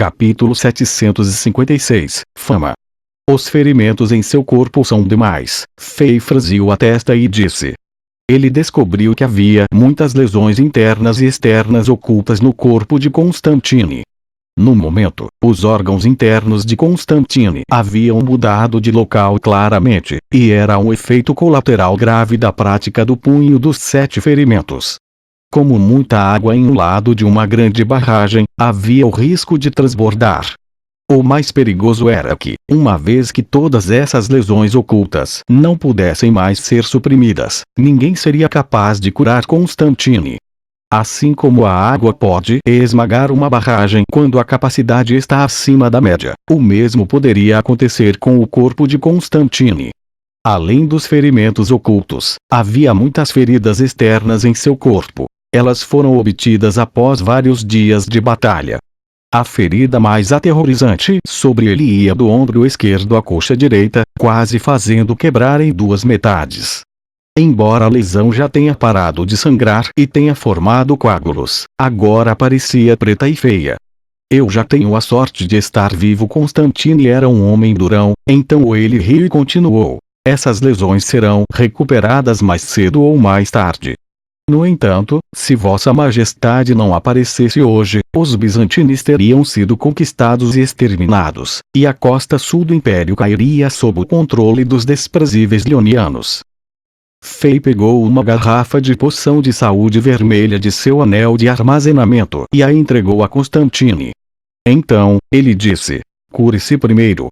Capítulo 756 Fama. Os ferimentos em seu corpo são demais. Fei franziu a testa e disse. Ele descobriu que havia muitas lesões internas e externas ocultas no corpo de Constantine. No momento, os órgãos internos de Constantine haviam mudado de local claramente, e era um efeito colateral grave da prática do punho dos 7 ferimentos. Como muita água em um lado de uma grande barragem, havia o risco de transbordar. O mais perigoso era que, uma vez que todas essas lesões ocultas não pudessem mais ser suprimidas, ninguém seria capaz de curar Constantine. Assim como a água pode esmagar uma barragem quando a capacidade está acima da média, o mesmo poderia acontecer com o corpo de Constantine. Além dos ferimentos ocultos, havia muitas feridas externas em seu corpo. Elas foram obtidas após vários dias de batalha. A ferida mais aterrorizante sobre ele ia do ombro esquerdo à coxa direita, quase fazendo quebrar em 2 metades. Embora a lesão já tenha parado de sangrar e tenha formado coágulos, agora parecia preta e feia. Eu já tenho a sorte de estar vivo. Constantine era um homem durão, então ele riu e continuou. Essas lesões serão recuperadas mais cedo ou mais tarde. No entanto, se Vossa Majestade não aparecesse hoje, os bizantinos teriam sido conquistados e exterminados, e a costa sul do Império cairia sob o controle dos desprezíveis leonianos. Fei pegou uma garrafa de poção de saúde vermelha de seu anel de armazenamento e a entregou a Constantine. Então, ele disse, cure-se primeiro.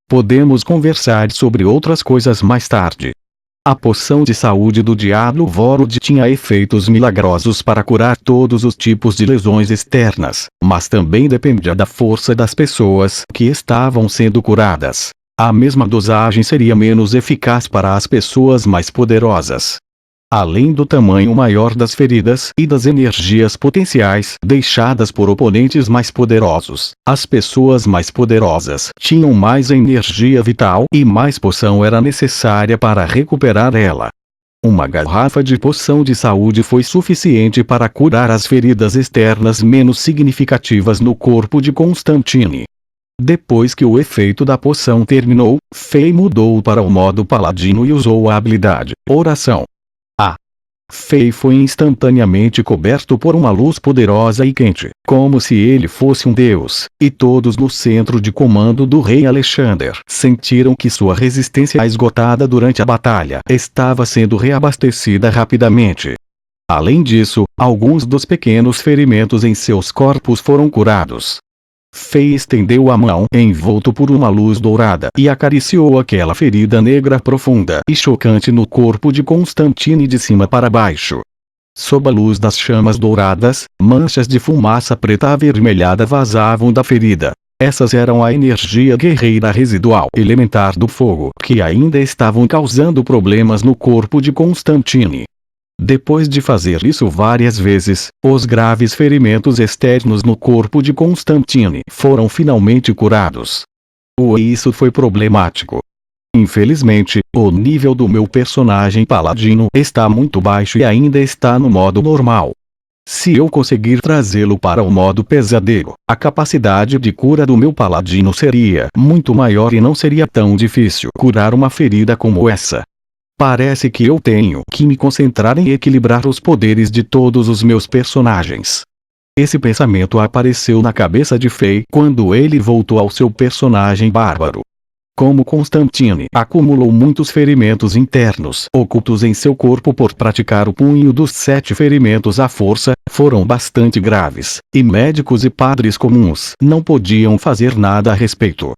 Podemos conversar sobre outras coisas mais tarde. A poção de saúde do Diablo Vorod tinha efeitos milagrosos para curar todos os tipos de lesões externas, mas também dependia da força das pessoas que estavam sendo curadas. A mesma dosagem seria menos eficaz para as pessoas mais poderosas. Além do tamanho maior das feridas e das energias potenciais deixadas por oponentes mais poderosos, as pessoas mais poderosas tinham mais energia vital e mais poção era necessária para recuperar ela. Uma garrafa de poção de saúde foi suficiente para curar as feridas externas menos significativas no corpo de Constantine. Depois que o efeito da poção terminou, Fei mudou para o modo paladino e usou a habilidade Oração. Fei foi instantaneamente coberto por uma luz poderosa e quente, como se ele fosse um deus, e todos no centro de comando do rei Alexander sentiram que sua resistência esgotada durante a batalha estava sendo reabastecida rapidamente. Além disso, alguns dos pequenos ferimentos em seus corpos foram curados. Fei estendeu a mão envolto por uma luz dourada e acariciou aquela ferida negra profunda e chocante no corpo de Constantine de cima para baixo. Sob a luz das chamas douradas, manchas de fumaça preta avermelhada vazavam da ferida. Essas eram a energia guerreira residual elementar do fogo que ainda estavam causando problemas no corpo de Constantine. Depois de fazer isso várias vezes, os graves ferimentos externos no corpo de Constantine foram finalmente curados. Isso foi problemático. Infelizmente, o nível do meu personagem paladino está muito baixo e ainda está no modo normal. Se eu conseguir trazê-lo para o modo pesadelo, a capacidade de cura do meu paladino seria muito maior e não seria tão difícil curar uma ferida como essa. Parece que eu tenho que me concentrar em equilibrar os poderes de todos os meus personagens. Esse pensamento apareceu na cabeça de Fei quando ele voltou ao seu personagem bárbaro. Como Constantine acumulou muitos ferimentos internos ocultos em seu corpo por praticar o punho dos 7 ferimentos à força, foram bastante graves, e médicos e padres comuns não podiam fazer nada a respeito.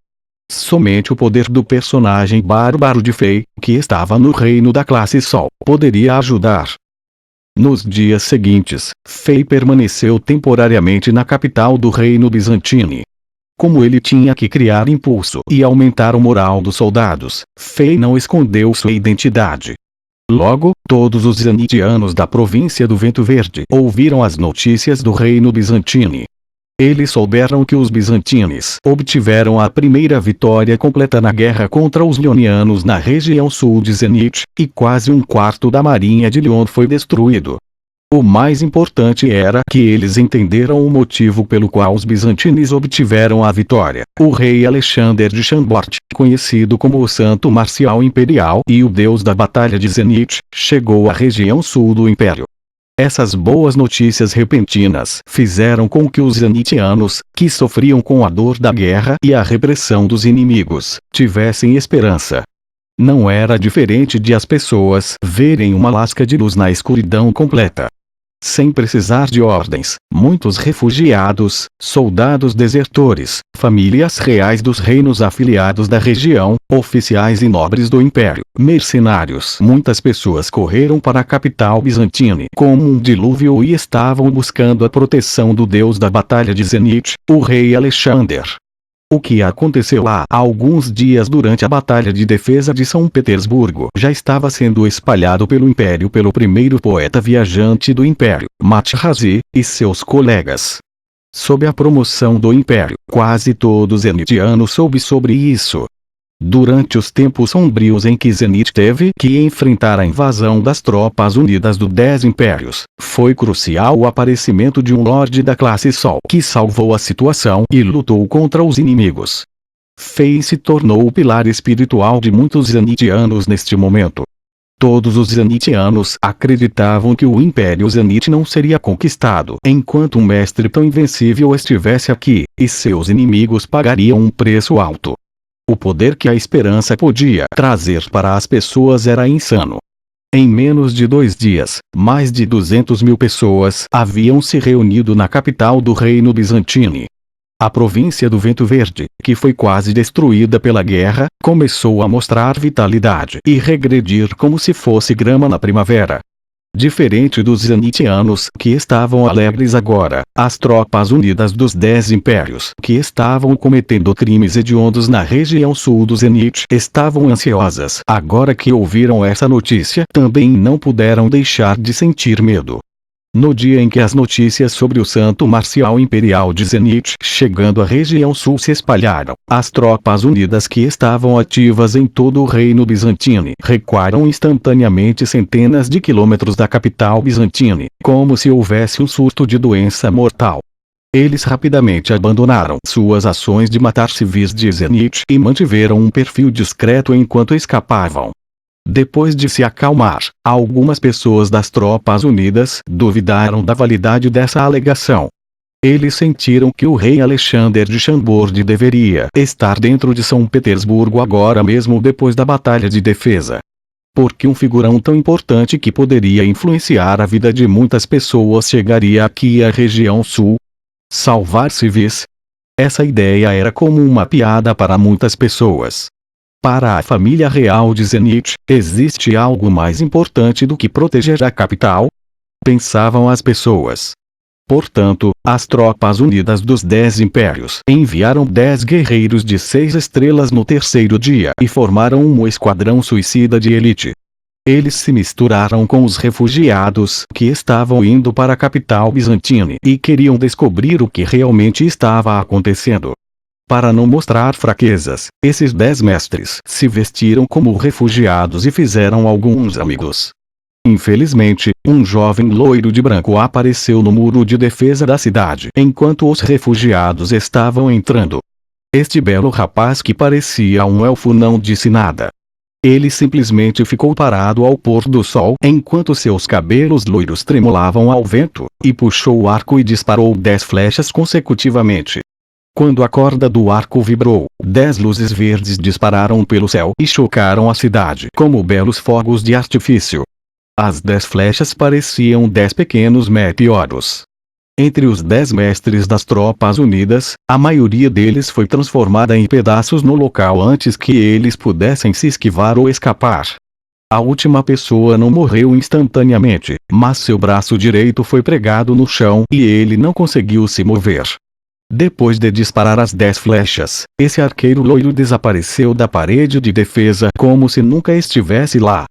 Somente o poder do personagem bárbaro de Fei, que estava no reino da classe Sol, poderia ajudar. Nos dias seguintes, Fei permaneceu temporariamente na capital do reino bizantino. Como ele tinha que criar impulso e aumentar o moral dos soldados, Fei não escondeu sua identidade. Logo, todos os zanitianos da província do Vento Verde ouviram as notícias do reino bizantino. Eles souberam que os bizantinos obtiveram a primeira vitória completa na guerra contra os leonianos na região sul de Zenit, e quase um quarto da marinha de Leon foi destruído. O mais importante era que eles entenderam o motivo pelo qual os bizantinos obtiveram a vitória. O rei Alexander de Chambord, conhecido como o Santo Marcial Imperial e o deus da Batalha de Zenit, chegou à região sul do Império. Essas boas notícias repentinas fizeram com que os zenitianos, que sofriam com a dor da guerra e a repressão dos inimigos, tivessem esperança. Não era diferente de as pessoas verem uma lasca de luz na escuridão completa. Sem precisar de ordens, muitos refugiados, soldados desertores, famílias reais dos reinos afiliados da região, oficiais e nobres do império, mercenários. Muitas pessoas correram para a capital bizantina como um dilúvio e estavam buscando a proteção do deus da Batalha de Zenit, o rei Alexander. O que aconteceu lá há alguns dias durante a Batalha de Defesa de São Petersburgo já estava sendo espalhado pelo Império pelo primeiro poeta viajante do Império, Machrazi, e seus colegas. Sob a promoção do Império, quase todo zenitiano soube sobre isso. Durante os tempos sombrios em que Zenit teve que enfrentar a invasão das tropas unidas dos 10 impérios, foi crucial o aparecimento de um lorde da classe Sol que salvou a situação e lutou contra os inimigos. Fei se tornou o pilar espiritual de muitos zenitianos neste momento. Todos os zenitianos acreditavam que o Império Zenit não seria conquistado enquanto um mestre tão invencível estivesse aqui, e seus inimigos pagariam um preço alto. O poder que a esperança podia trazer para as pessoas era insano. Em menos de 2 dias, mais de 200.000 pessoas haviam se reunido na capital do reino bizantino. A província do Vento Verde, que foi quase destruída pela guerra, começou a mostrar vitalidade e regredir como se fosse grama na primavera. Diferente dos zenitianos que estavam alegres agora, as tropas unidas dos 10 impérios que estavam cometendo crimes hediondos na região sul do Zenit estavam ansiosas. Agora que ouviram essa notícia, também não puderam deixar de sentir medo. No dia em que as notícias sobre o Santo Marcial Imperial de Zenit chegando à região sul se espalharam, as tropas unidas que estavam ativas em todo o reino bizantino recuaram instantaneamente centenas de quilômetros da capital bizantina, como se houvesse um surto de doença mortal. Eles rapidamente abandonaram suas ações de matar civis de Zenit e mantiveram um perfil discreto enquanto escapavam. Depois de se acalmar, algumas pessoas das tropas unidas duvidaram da validade dessa alegação. Eles sentiram que o rei Alexander de Chambord deveria estar dentro de São Petersburgo agora mesmo depois da batalha de defesa. Porque um figurão tão importante que poderia influenciar a vida de muitas pessoas chegaria aqui à região sul? Salvar civis? Essa ideia era como uma piada para muitas pessoas. Para a família real de Zenit, existe algo mais importante do que proteger a capital? Pensavam as pessoas. Portanto, as tropas unidas dos 10 impérios enviaram 10 guerreiros de 6 estrelas no terceiro dia e formaram um esquadrão suicida de elite. Eles se misturaram com os refugiados que estavam indo para a capital bizantina e queriam descobrir o que realmente estava acontecendo. Para não mostrar fraquezas, esses 10 mestres se vestiram como refugiados e fizeram alguns amigos. Infelizmente, um jovem loiro de branco apareceu no muro de defesa da cidade enquanto os refugiados estavam entrando. Este belo rapaz que parecia um elfo não disse nada. Ele simplesmente ficou parado ao pôr do sol enquanto seus cabelos loiros tremulavam ao vento, e puxou o arco e disparou 10 flechas consecutivamente. Quando a corda do arco vibrou, 10 luzes verdes dispararam pelo céu e chocaram a cidade como belos fogos de artifício. As 10 flechas pareciam 10 pequenos meteoros. Entre os 10 mestres das tropas unidas, a maioria deles foi transformada em pedaços no local antes que eles pudessem se esquivar ou escapar. A última pessoa não morreu instantaneamente, mas seu braço direito foi pregado no chão e ele não conseguiu se mover. Depois de disparar as 10 flechas, esse arqueiro loiro desapareceu da parede de defesa como se nunca estivesse lá.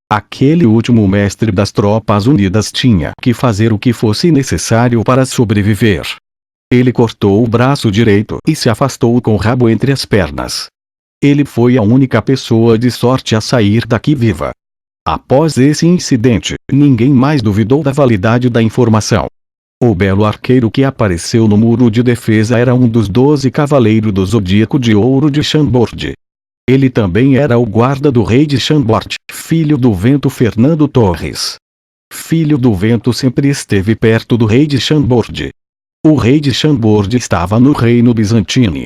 Aquele último mestre das tropas unidas tinha que fazer o que fosse necessário para sobreviver. Ele cortou o braço direito e se afastou com o rabo entre as pernas. Ele foi a única pessoa de sorte a sair daqui viva. Após esse incidente, ninguém mais duvidou da validade da informação. O belo arqueiro que apareceu no muro de defesa era um dos 12 cavaleiros do Zodíaco de Ouro de Chambord. Ele também era o guarda do rei de Chambord, filho do vento Fernando Torres. Filho do vento sempre esteve perto do rei de Chambord. O rei de Chambord estava no reino bizantino.